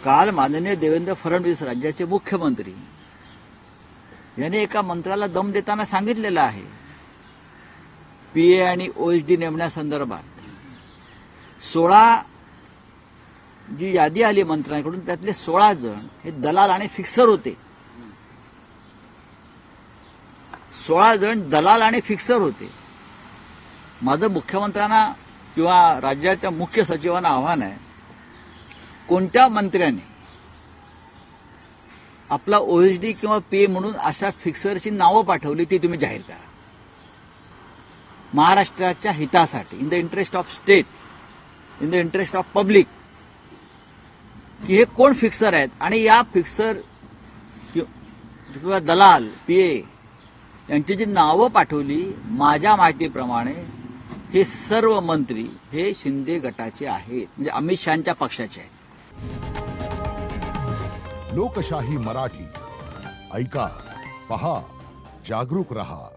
काल माननीय देवेंद्र फडणवीस राज्याचे मुख्यमंत्री यांनी एका मंत्र्याला दम देताना सांगितलेलं आहे पीए आणि ओएसडी नेमण्यासंदर्भात 16 जी यादी आली मंत्र्यांकडून त्यातले 16 जण हे दलाल आणि फिक्सर होते. 16 जण दलाल आणि फिक्सर होते. माझं मुख्यमंत्र्यांना किंवा राज्याच्या मुख्य सचिवांना आव्हान आहे, कोणत्या मंत्र्याने आपला ओएसडी किंवा पीए म्हणून अशा फिक्सरची नावं पाठवली ती तुम्ही जाहीर करा. महाराष्ट्राच्या हितासाठी, in the interest of state, in the interest of public, की हे कोण फिक्सर आहेत आणि या फिक्सर किंवा दलाल पीए यांची जी नावं पाठवली, माझ्या माहितीप्रमाणे हे सर्व मंत्री हे शिंदे गटाचे आहेत, म्हणजे अमित शहांच्या पक्षाचे आहेत. लोकशाही मराठी ऐका, पहा, जागरूक रहा.